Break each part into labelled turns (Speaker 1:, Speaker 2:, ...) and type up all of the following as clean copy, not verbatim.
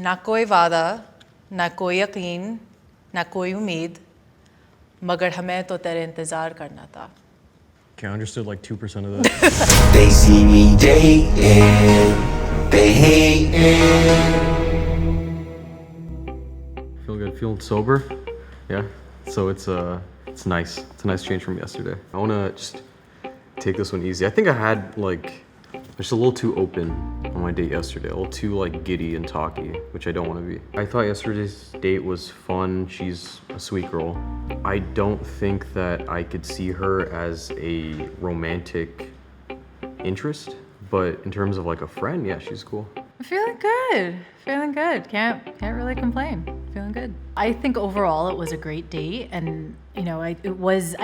Speaker 1: ना कोई वादा, ना कोई यकीन, ना कोई उम्मीद, मगर हमें तो तेरे इंतजार करना था.
Speaker 2: Okay, I understood like 2% of that.
Speaker 3: They see me dating, they hating.
Speaker 2: Feel good, feeling sober. Yeah. So it's nice. It's a nice change from yesterday. I wanna just take this one easy. I think I had like just a little too open on my date yesterday, a little too like giddy and talky, which I don't want to be. I thought yesterday's date was fun. She's a sweet girl. I don't think that I could see her as a romantic interest, but in terms of like a friend, yeah, she's cool.
Speaker 1: Feeling good. Feeling good. Can't really complain. Feeling good. I think overall it was a great date, and I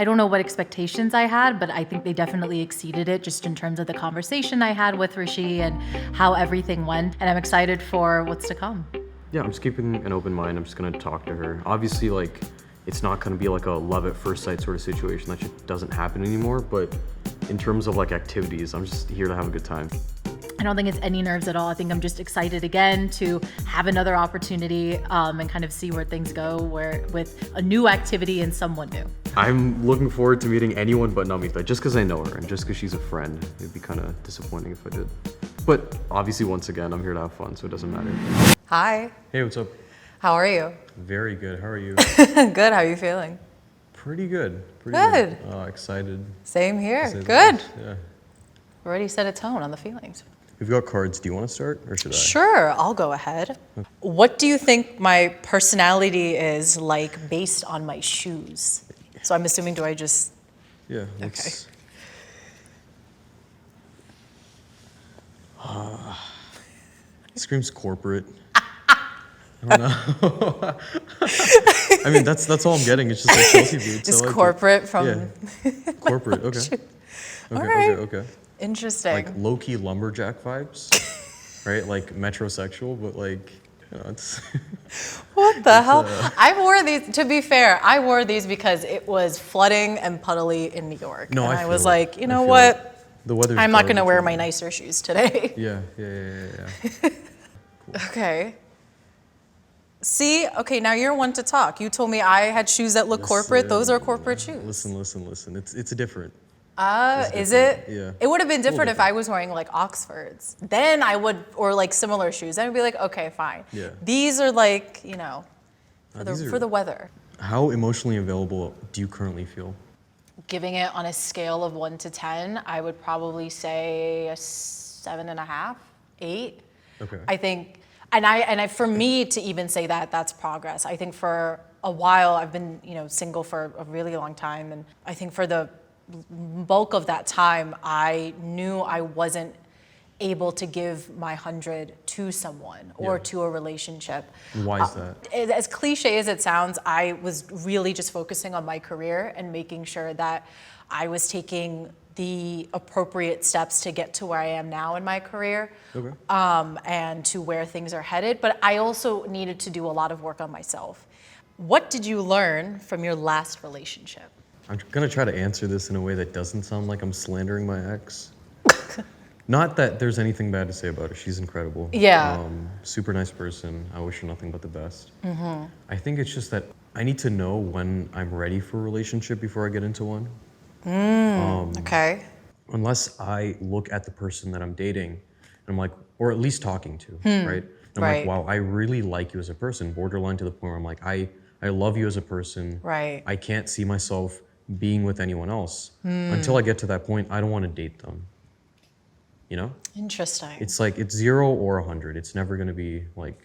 Speaker 1: don't know what expectations I had, but I think they definitely exceeded it just in terms of the conversation I had with Rishi and how everything went, and I'm excited for what's to come.
Speaker 2: Yeah, I'm just keeping an open mind. I'm just gonna talk to her. Obviously, like, it's not gonna be like a love at first sight sort of situation. That just doesn't happen anymore, but in terms of like activities, I'm just here to have a good time.
Speaker 1: I don't think it's any nerves at all. I think I'm just excited again to have another opportunity and kind of see where things go with a new activity and someone new.
Speaker 2: I'm looking forward to meeting anyone but Namita, just because I know her and just because she's a friend. It'd be kind of disappointing if I did. But obviously, once again, I'm here to have fun, so it doesn't matter.
Speaker 1: Hi.
Speaker 2: Hey, what's up?
Speaker 1: How are you?
Speaker 2: Very good. How are you?
Speaker 1: Good. How are you feeling?
Speaker 2: Pretty good.
Speaker 1: Good.
Speaker 2: Excited.
Speaker 1: Same here.
Speaker 2: To say the
Speaker 1: Good.
Speaker 2: least. Yeah.
Speaker 1: Already set a tone on the feelings.
Speaker 2: We've got cards. Do you want to start or should I?
Speaker 1: Sure, I'll go ahead. What do you think my personality is like based on my shoes? So I'm assuming, do I just...
Speaker 2: Yeah.
Speaker 1: Okay.
Speaker 2: Screams corporate. I don't know. I mean, that's all I'm getting. It's just like Chelsea boots.
Speaker 1: Is
Speaker 2: I like
Speaker 1: corporate
Speaker 2: it.
Speaker 1: from...
Speaker 2: Yeah. Corporate, okay.
Speaker 1: All right.
Speaker 2: Okay.
Speaker 1: Interesting.
Speaker 2: Like low-key lumberjack vibes, right? Like metrosexual, but like, it's...
Speaker 1: What the hell? I wore these, to be fair, I wore these because it was flooding and puddly in New York.
Speaker 2: No,
Speaker 1: and
Speaker 2: I
Speaker 1: I was
Speaker 2: feel it.
Speaker 1: like, you know
Speaker 2: I feel
Speaker 1: what?
Speaker 2: it. The weather's
Speaker 1: I'm not going to
Speaker 2: garbage
Speaker 1: wear
Speaker 2: right
Speaker 1: my
Speaker 2: now.
Speaker 1: nicer shoes today.
Speaker 2: Yeah.
Speaker 1: Okay. See, okay, now you're one to talk. You told me I had shoes that look corporate. Those are corporate shoes.
Speaker 2: Listen. It's different.
Speaker 1: Is it?
Speaker 2: Yeah.
Speaker 1: It would have been different if I was wearing like Oxfords. Then I would, or like similar shoes. Then I'd be like, okay, fine.
Speaker 2: Yeah.
Speaker 1: These are like, for the weather.
Speaker 2: How emotionally available do you currently feel?
Speaker 1: Giving it on a scale of 1 to 10, I would probably say a 7.5, 8.
Speaker 2: Okay.
Speaker 1: I think, and for me to even say that, that's progress. I think for a while, I've been, single for a really long time. And I think for the bulk of that time, I knew I wasn't able to give my 100 to someone or to a relationship.
Speaker 2: Why is that?
Speaker 1: As cliche as it sounds, I was really just focusing on my career and making sure that I was taking the appropriate steps to get to where I am now in my career, and to where things are headed. But I also needed to do a lot of work on myself. What did you learn from your last relationship?
Speaker 2: I'm gonna try to answer this in a way that doesn't sound like I'm slandering my ex. Not that there's anything bad to say about her. She's incredible.
Speaker 1: Yeah.
Speaker 2: Super nice person. I wish her nothing but the best.
Speaker 1: Mm-hmm.
Speaker 2: I think it's just that I need to know when I'm ready for a relationship before I get into one.
Speaker 1: Okay.
Speaker 2: Unless I look at the person that I'm dating and I'm like, or at least talking to, right? And I'm like, wow, I really like you as a person, borderline to the point where I'm like, I love you as a person.
Speaker 1: Right.
Speaker 2: I can't see myself being with anyone else. Until I get to that point, I don't want to date them.
Speaker 1: Interesting.
Speaker 2: It's like, it's 0 or 100. It's never going to be like,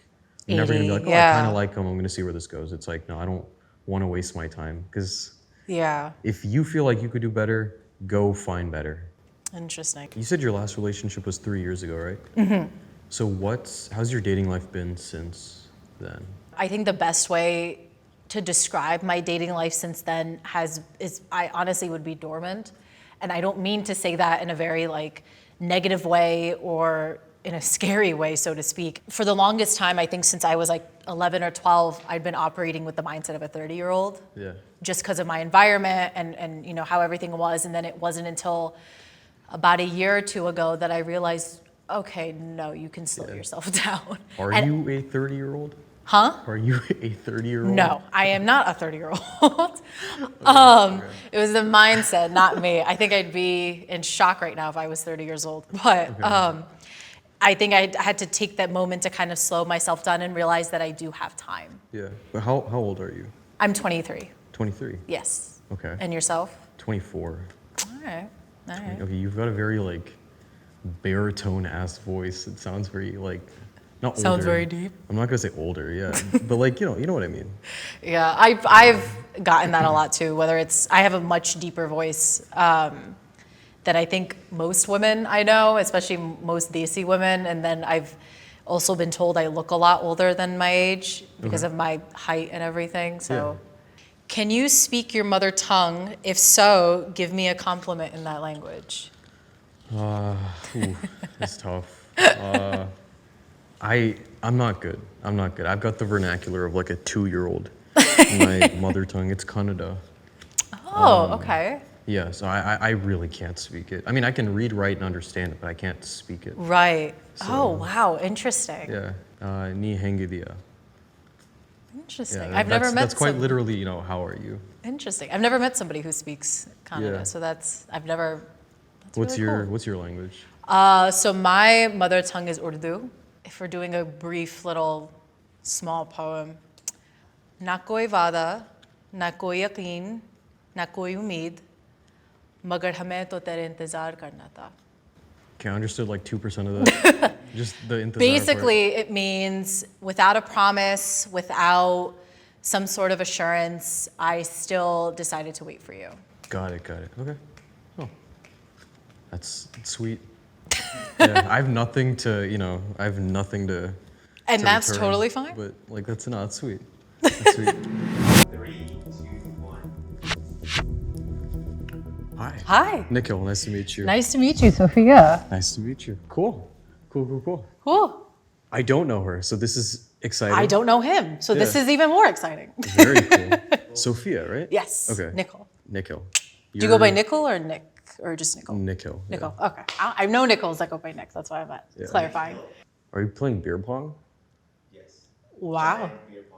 Speaker 2: I'm never going to be like, oh,
Speaker 1: yeah.
Speaker 2: I kind of like them. I'm going to see where this goes. It's like, no, I don't want to waste my time. Because if you feel like you could do better, go find better.
Speaker 1: Interesting.
Speaker 2: You said your last relationship was 3 years ago, right? Mm-hmm. So how's your dating life been since then?
Speaker 1: I think the best way to describe my dating life since then I honestly would be dormant. And I don't mean to say that in a very like negative way or in a scary way, so to speak. For the longest time, I think since I was like 11 or 12, I'd been operating with the mindset of a 30-year-old.
Speaker 2: Yeah.
Speaker 1: Just because of my environment and how everything was. And then it wasn't until about a year or two ago that I realized Okay, no, you can slow yourself down.
Speaker 2: Are
Speaker 1: And-
Speaker 2: you a 30-year-old?
Speaker 1: Huh?
Speaker 2: Are you a 30-year-old?
Speaker 1: No, I am not a 30-year-old. It was the mindset, not me. I think I'd be in shock right now if I was 30 years old. But I think I had to take that moment to kind of slow myself down and realize that I do have time.
Speaker 2: Yeah. But how old are you?
Speaker 1: I'm 23.
Speaker 2: 23.
Speaker 1: Yes.
Speaker 2: Okay.
Speaker 1: And yourself?
Speaker 2: 24.
Speaker 1: All right. All right.
Speaker 2: Okay, you've got a very like baritone ass voice. It sounds very like not older.
Speaker 1: Sounds very deep.
Speaker 2: I'm not gonna say older, yeah, but like you know what I mean.
Speaker 1: Yeah, I've gotten that a lot too. Whether it's I have a much deeper voice than I think most women I know, especially most Desi women. And then I've also been told I look a lot older than my age because of my height and everything. So, can you speak your mother tongue? If so, give me a compliment in that language.
Speaker 2: It's tough. I'm not good. I've got the vernacular of like a 2-year-old. My mother tongue, it's Kannada.
Speaker 1: Oh, okay.
Speaker 2: Yeah, so I really can't speak it. I mean, I can read, write, and understand it, but I can't speak it.
Speaker 1: Right. Oh, wow. Interesting.
Speaker 2: Yeah. Ni hengidia.
Speaker 1: Interesting.
Speaker 2: Yeah,
Speaker 1: I've never met
Speaker 2: that's quite
Speaker 1: some-
Speaker 2: literally, you know, how are you?
Speaker 1: Interesting. I've never met somebody who speaks Kannada,
Speaker 2: Yeah.
Speaker 1: so that's
Speaker 2: What's
Speaker 1: really
Speaker 2: your
Speaker 1: cool.
Speaker 2: what's your language?
Speaker 1: So my mother tongue is Urdu. If we're doing a brief little small poem, na koi vada, na koi yaqeen, na koi umeed, magar hame to tere intezar karna tha.
Speaker 2: Okay, I understood like 2% of that. Just the intezar part.
Speaker 1: Basically, it means without a promise, without some sort of assurance, I still decided to wait for you.
Speaker 2: Got it. Okay. Oh, that's sweet. Yeah, I have nothing to,
Speaker 1: And
Speaker 2: to
Speaker 1: that's
Speaker 2: return,
Speaker 1: totally fine.
Speaker 2: But like that's sweet. That's sweet.
Speaker 3: 3, 2, 1.
Speaker 2: Hi.
Speaker 1: Hi.
Speaker 2: Nikhil, nice to meet you.
Speaker 1: Nice to meet you, Sofia.
Speaker 2: Nice to meet you. Cool.
Speaker 1: Cool.
Speaker 2: I don't know her, so this is exciting.
Speaker 1: I don't know him, so this
Speaker 2: Yeah.
Speaker 1: is even more exciting.
Speaker 2: Very cool. Sophia, right?
Speaker 1: Yes.
Speaker 2: Okay.
Speaker 1: Nikhil.
Speaker 2: Do
Speaker 1: Do you go by Nikhil or Nick or just Nikhil?
Speaker 2: Nikhil. yeah.
Speaker 1: Nikhil. Okay. I know Nichols that go by Nick. That's why I'm clarifying.
Speaker 2: Are you playing beer pong?
Speaker 3: Yes.
Speaker 1: Wow.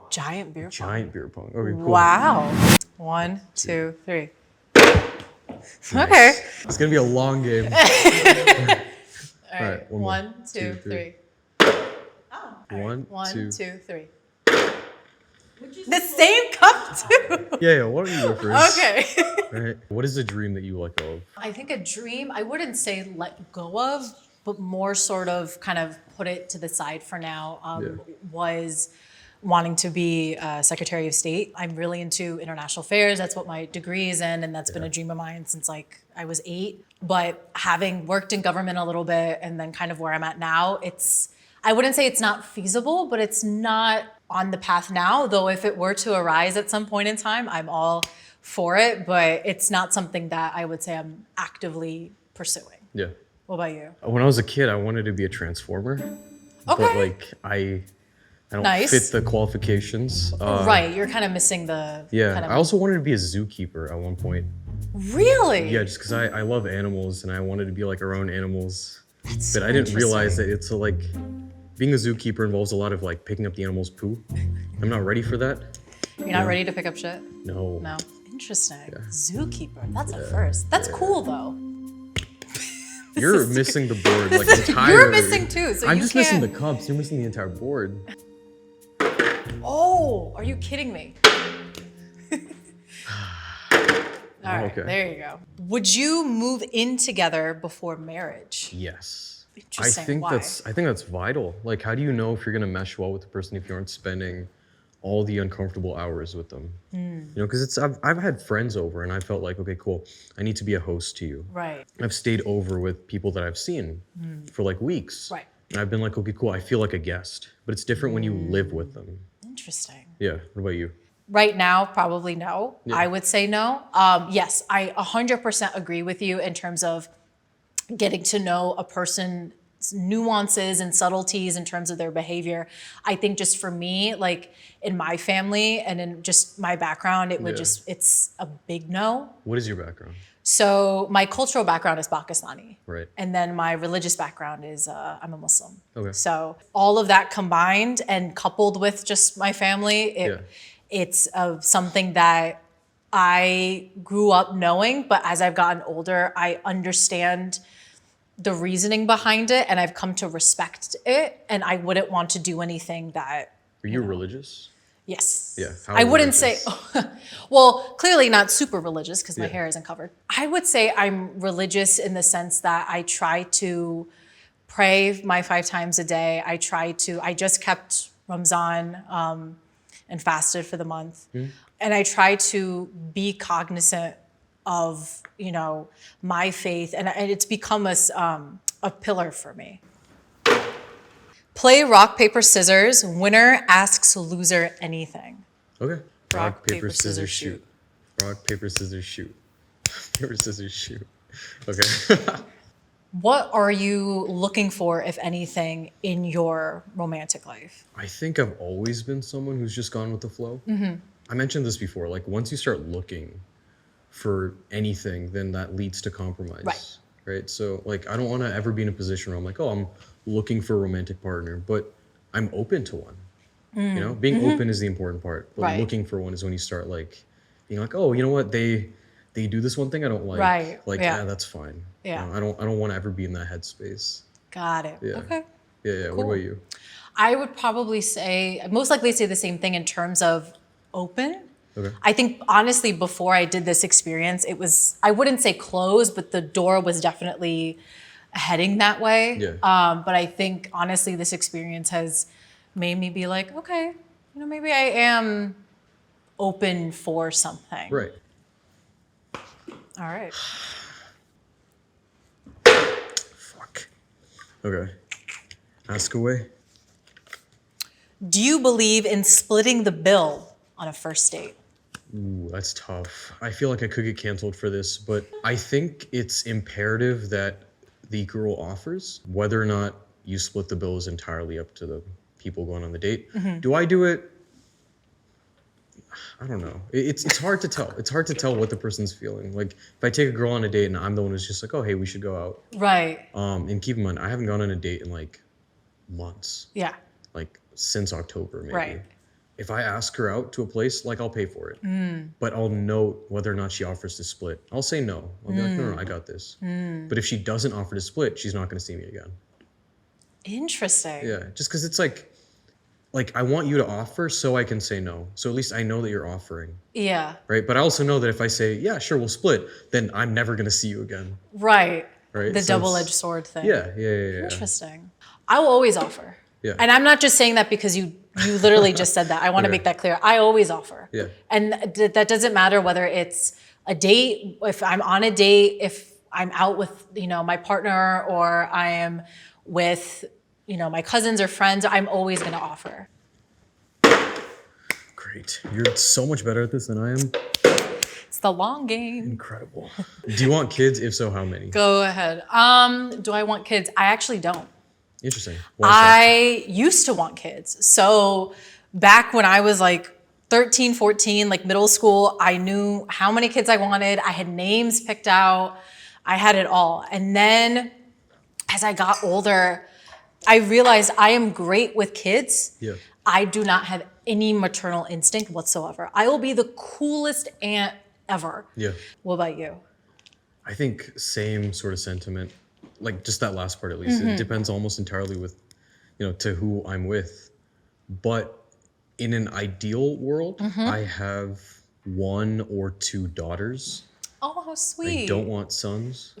Speaker 1: Giant beer pong.
Speaker 2: Giant beer pong. Okay, cool.
Speaker 1: Wow. 1, 2, 3. Okay.
Speaker 2: It's gonna be a long game.
Speaker 1: All right.
Speaker 2: right, one more.
Speaker 1: 1, 2,
Speaker 2: Two,
Speaker 1: 3.
Speaker 2: three.
Speaker 1: Oh.
Speaker 2: One,
Speaker 1: 1,
Speaker 2: two.
Speaker 1: 2, 3. The same cup too.
Speaker 2: Yeah, why don't you go first?
Speaker 1: Okay.
Speaker 2: All right. What is a dream that you let go of?
Speaker 1: I think a dream, I wouldn't say let go of, but more sort of kind of put it to the side for now, was wanting to be Secretary of State. I'm really into international affairs. That's what my degree is in, and that's been a dream of mine since like I was 8. But having worked in government a little bit and then kind of where I'm at now, I wouldn't say it's not feasible, but it's not on the path now, though if it were to arise at some point in time, I'm all for it, but it's not something that I would say I'm actively pursuing.
Speaker 2: Yeah.
Speaker 1: What about you?
Speaker 2: When I was a kid, I wanted to be a transformer. But
Speaker 1: Okay.
Speaker 2: like I don't
Speaker 1: Nice.
Speaker 2: fit the qualifications.
Speaker 1: Right, you're kind of missing the
Speaker 2: Yeah.
Speaker 1: kind of,
Speaker 2: I also wanted to be a zookeeper at one point.
Speaker 1: Really?
Speaker 2: Yeah, just because I love animals and I wanted to be like around animals.
Speaker 1: That's
Speaker 2: But
Speaker 1: so
Speaker 2: I didn't realize
Speaker 1: interesting.
Speaker 2: that it's like being a zookeeper involves a lot of like picking up the animal's poo. I'm not ready for that.
Speaker 1: You're not ready to pick up shit?
Speaker 2: No.
Speaker 1: No. Interesting. Zookeeper. That's a first. That's cool though.
Speaker 2: You're missing the board like entirely.
Speaker 1: You're missing too, so
Speaker 2: I'm
Speaker 1: you
Speaker 2: just missing the
Speaker 1: can't-
Speaker 2: cups. You're missing the entire board.
Speaker 1: Oh, are you kidding me? All right,
Speaker 2: Okay.
Speaker 1: there you go. Would you move in together before marriage?
Speaker 2: Yes.
Speaker 1: Interesting.
Speaker 2: I think
Speaker 1: Why?
Speaker 2: that's vital. Like, how do you know if you're gonna mesh well with the person if you aren't spending all the uncomfortable hours with them? You know, because I've had friends over and I felt like, okay, cool, I need to be a host to you.
Speaker 1: Right.
Speaker 2: I've stayed over with people that I've seen for like weeks.
Speaker 1: Right.
Speaker 2: And I've been like, okay, cool, I feel like a guest. But it's different when you live with them.
Speaker 1: Interesting.
Speaker 2: Yeah. What about you?
Speaker 1: Right now, probably no.
Speaker 2: Yeah.
Speaker 1: I would say no. Yes, I 100% agree with you in terms of getting to know a person's nuances and subtleties in terms of their behavior. I think just for me, like in my family and in just my background, it would
Speaker 2: Yeah.
Speaker 1: it's a big no.
Speaker 2: What is your background?
Speaker 1: So my cultural background is Pakistani.
Speaker 2: Right.
Speaker 1: And then my religious background is I'm a Muslim.
Speaker 2: Okay.
Speaker 1: So all of that combined and coupled with just my family, it's something that I grew up knowing, but as I've gotten older, I understand the reasoning behind it and I've come to respect it, and I wouldn't want to do anything that...
Speaker 2: Are you religious?
Speaker 1: Yes.
Speaker 2: Yeah. How
Speaker 1: I wouldn't say,
Speaker 2: religious?
Speaker 1: well, clearly not super religious because my
Speaker 2: Yeah.
Speaker 1: hair isn't covered. I would say I'm religious in the sense that I try to pray my 5 times a day. I just kept Ramzan and fasted for the month. And I try to be cognizant of, my faith. And it's become a pillar for me. Play rock, paper, scissors. Winner asks loser anything.
Speaker 2: Okay.
Speaker 1: Rock, paper, scissors, shoot.
Speaker 2: Rock, paper, scissors, shoot. Paper, scissors, shoot. Okay.
Speaker 1: What are you looking for, if anything, in your romantic life?
Speaker 2: I think I've always been someone who's just gone with the flow. I mentioned this before. Like, once you start looking for anything, then that leads to compromise. Right? So, like, I don't want to ever be in a position where I'm like, oh, I'm looking for a romantic partner, but I'm open to one. Being open is the important part. But looking for one is when you start, like, being like, oh, you know what? They do this one thing I don't like.
Speaker 1: Right.
Speaker 2: Like, yeah, that's fine.
Speaker 1: Yeah.
Speaker 2: I don't want to ever be in that headspace.
Speaker 1: Got it.
Speaker 2: Yeah.
Speaker 1: Okay.
Speaker 2: Yeah.
Speaker 1: Cool.
Speaker 2: What about you?
Speaker 1: I would probably most likely say the same thing in terms of open.
Speaker 2: Okay.
Speaker 1: I think, honestly, before I did this experience, I wouldn't say closed, but the door was definitely heading that way.
Speaker 2: Yeah.
Speaker 1: But I think, honestly, this experience has made me be like, okay, maybe I am open for something.
Speaker 2: Right.
Speaker 1: All right.
Speaker 2: Fuck. Okay. Ask away.
Speaker 1: Do you believe in splitting the bill on a first date?
Speaker 2: Ooh, that's tough. I feel like I could get canceled for this, but I think it's imperative that the girl offers. Whether or not you split the bill is entirely up to the people going on the date. Do I do it? I don't know. It's hard to tell. It's hard to tell what the person's feeling. Like, if I take a girl on a date and I'm the one who's just like, oh, hey, we should go out.
Speaker 1: Right.
Speaker 2: And keep in mind, I haven't gone on a date in like months.
Speaker 1: Yeah.
Speaker 2: Like since October, maybe.
Speaker 1: Right.
Speaker 2: If I ask her out to a place, like, I'll pay for it. But I'll note whether or not she offers to split. I'll say no. I'll be like, no, I got this. But if she doesn't offer to split, she's not going to see me again.
Speaker 1: Interesting.
Speaker 2: Yeah, just because it's like I want you to offer so I can say no. So at least I know that you're offering.
Speaker 1: Yeah.
Speaker 2: Right? But I also know that if I say, yeah, sure, we'll split, then I'm never going to see you again.
Speaker 1: Right.
Speaker 2: Right?
Speaker 1: The
Speaker 2: So
Speaker 1: double-edged sword thing.
Speaker 2: Yeah.
Speaker 1: Interesting. I will always offer.
Speaker 2: Yeah.
Speaker 1: And I'm not just saying that because you literally just said that. I want to
Speaker 2: Okay.
Speaker 1: make that clear. I always offer.
Speaker 2: Yeah.
Speaker 1: And that doesn't matter whether it's a date, if I'm on a date, if I'm out with, my partner, or I am with, my cousins or friends, I'm always going to offer.
Speaker 2: Great. You're so much better at this than I am.
Speaker 1: It's the long game.
Speaker 2: Incredible. Do you want kids? If so, how many?
Speaker 1: Go ahead. Do I want kids? I actually don't.
Speaker 2: Interesting. Why is that?
Speaker 1: I used to want kids. So back when I was like 13, 14, like middle school, I knew how many kids I wanted. I had names picked out. I had it all. And then as I got older, I realized I am great with kids.
Speaker 2: Yeah.
Speaker 1: I do not have any maternal instinct whatsoever. I will be the coolest aunt ever.
Speaker 2: Yeah.
Speaker 1: What about you?
Speaker 2: I think same sort of sentiment. Like, just that last part at least. It depends almost entirely with, to who I'm with. But in an ideal world, I have 1 or 2 daughters.
Speaker 1: Oh, how sweet.
Speaker 2: I don't want sons.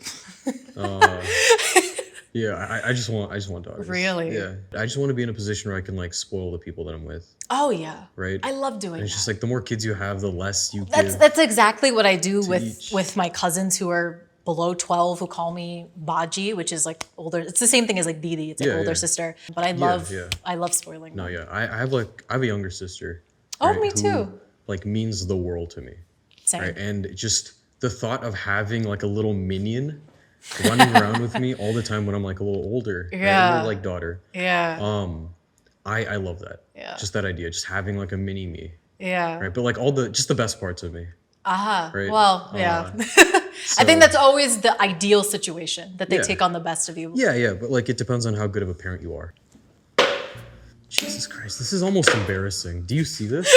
Speaker 2: Yeah, I just want daughters.
Speaker 1: Really?
Speaker 2: Yeah. I just want to be in a position where I can, like, spoil the people that I'm with.
Speaker 1: Oh, yeah.
Speaker 2: Right?
Speaker 1: I love doing
Speaker 2: And it's
Speaker 1: that.
Speaker 2: just like, the more kids you have, the less you give.
Speaker 1: That's exactly what I do
Speaker 2: each.
Speaker 1: with my cousins who are below 12, who call me Baji, which is like older. It's the same thing as like Didi. It's like
Speaker 2: Yeah,
Speaker 1: older
Speaker 2: yeah.
Speaker 1: sister. But I love spoiling
Speaker 2: No,
Speaker 1: them.
Speaker 2: yeah. I have a younger sister.
Speaker 1: Oh,
Speaker 2: right,
Speaker 1: me
Speaker 2: who,
Speaker 1: too.
Speaker 2: like, means the world to me.
Speaker 1: Same.
Speaker 2: Right? And just the thought of having like a little minion running around with me all the time when I'm like a little older. Right?
Speaker 1: Yeah.
Speaker 2: A little, like, daughter.
Speaker 1: Yeah.
Speaker 2: I love that.
Speaker 1: Yeah.
Speaker 2: Just that idea, just having like a mini me.
Speaker 1: Yeah.
Speaker 2: Right. But like just the best parts of me.
Speaker 1: Aha.
Speaker 2: Right.
Speaker 1: Well, yeah. I think that's always the ideal situation, that they
Speaker 2: Yeah.
Speaker 1: take on the best of you.
Speaker 2: Yeah, but like it depends on how good of a parent you are. Jesus Christ, this is almost embarrassing. Do you see this?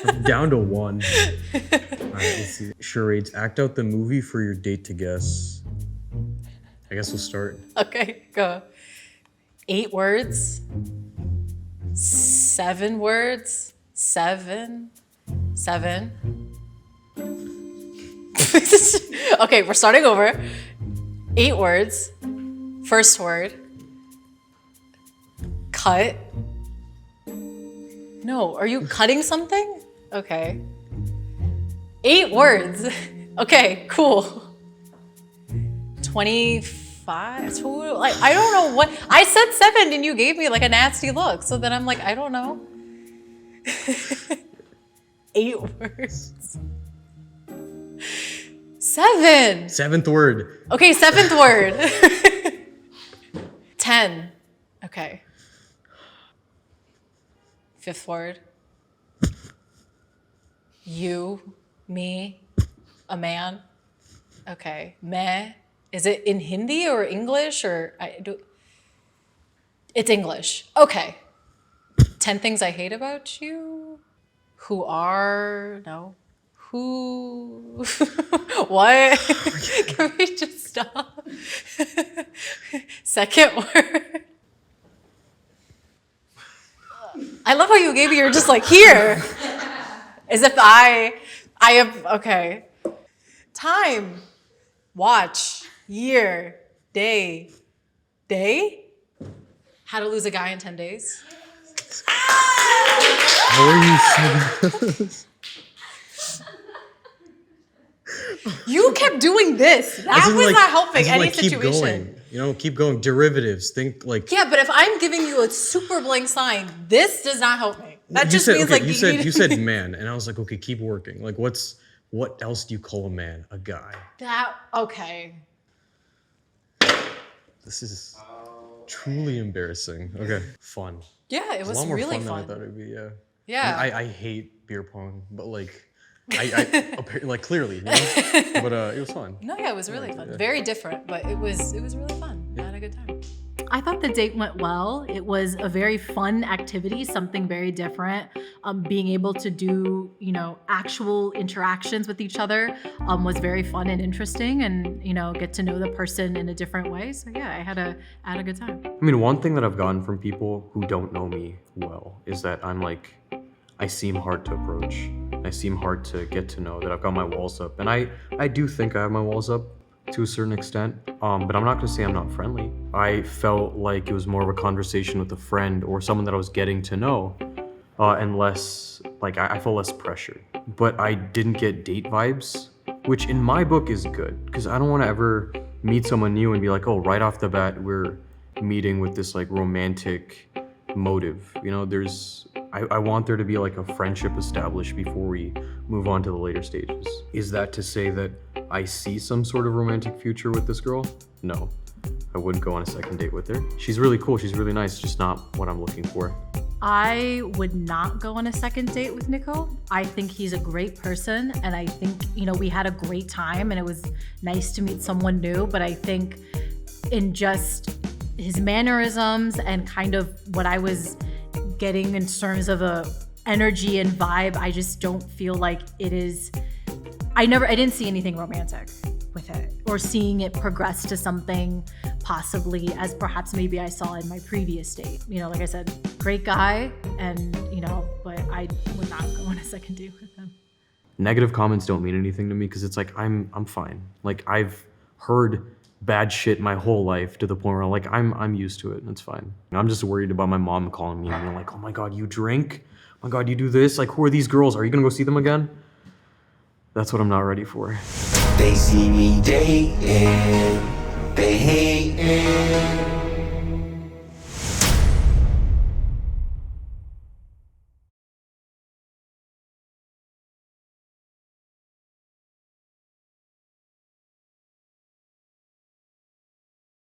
Speaker 2: I'm down to 1. All right, let's see. Charades, act out the movie for your date to guess. I guess we'll start.
Speaker 1: Okay, go. 8 words. 7 words. 7. Okay, we're starting over. 8 words. First word. Cut. No, are you cutting something? Okay. 8 words. Okay, cool. 25. Like, I don't know what. I said 7 and you gave me like a nasty look. So then I'm like, I don't know. 8 words. 7.
Speaker 2: 7th word.
Speaker 1: Okay, 7th word. 10. Okay. 5th word. You, me, a man. Okay. Meh. Is it in Hindi or English or It's English. Okay. 10 things I hate about you. Who are no. Who? What? Can we just stop? 2nd word. I love how you gave me. You're just like here, as if I have. Okay. Time. Watch. Year. Day. How to lose a guy in 10 days.
Speaker 2: How are you saying this?
Speaker 1: You kept doing this. That was not helping any
Speaker 2: like, keep
Speaker 1: situation.
Speaker 2: going. You know, keep going. Derivatives. Think like.
Speaker 1: Yeah, but if I'm giving you a super blank sign, this does not help me. That
Speaker 2: You
Speaker 1: just
Speaker 2: said,
Speaker 1: means
Speaker 2: okay,
Speaker 1: like
Speaker 2: you said man, and I was like, okay, keep working. Like, what else do you call a man? A guy.
Speaker 1: that. Okay.
Speaker 2: This is truly embarrassing. Okay, fun.
Speaker 1: Yeah, it
Speaker 2: It's a
Speaker 1: was
Speaker 2: lot more
Speaker 1: really
Speaker 2: fun than I
Speaker 1: fun.
Speaker 2: thought it'd be. Yeah.
Speaker 1: Yeah.
Speaker 2: And I hate beer pong, but like, like clearly, you know? But it was fun.
Speaker 1: No, yeah, it was really fun. Very different, but it was really fun. I had a good time.
Speaker 4: I thought the date went well. It was a very fun activity, something very different. Being able to do, actual interactions with each other was very fun and interesting, and get to know the person in a different way. So yeah, I had a good time.
Speaker 2: I mean, one thing that I've gotten from people who don't know me well is that I seem hard to approach. I seem hard to get to know, that I've got my walls up. And I do think I have my walls up to a certain extent, but I'm not gonna say I'm not friendly. I felt like it was more of a conversation with a friend or someone that I was getting to know, and less, like I felt less pressured. But I didn't get date vibes, which in my book is good, because I don't wanna ever meet someone new and be like, oh, right off the bat, we're meeting with this like romantic motive. I want there to be like a friendship established before we move on to the later stages. Is that to say that I see some sort of romantic future with this girl? No, I wouldn't go on a second date with her. She's really cool, she's really nice, just not what I'm looking for.
Speaker 4: I would not go on a second date with Nikhil. I think he's a great person, and I think, we had a great time, and it was nice to meet someone new, but I think in just his mannerisms and kind of what I was getting in terms of a energy and vibe, I just don't feel like it is. I didn't see anything romantic with it, or seeing it progress to something possibly as perhaps maybe I saw in my previous date. Like I said, great guy, and but I would not go on a second date with him.
Speaker 2: Negative comments don't mean anything to me, because it's like I'm fine. Like, I've heard bad shit my whole life to the point where like I'm used to it, and it's fine. I'm just worried about my mom calling me and being like, oh my god, you drink? Oh my god, you do this? Like, who are these girls? Are you gonna go see them again? That's what I'm not ready for.
Speaker 5: They see me dating, they hating.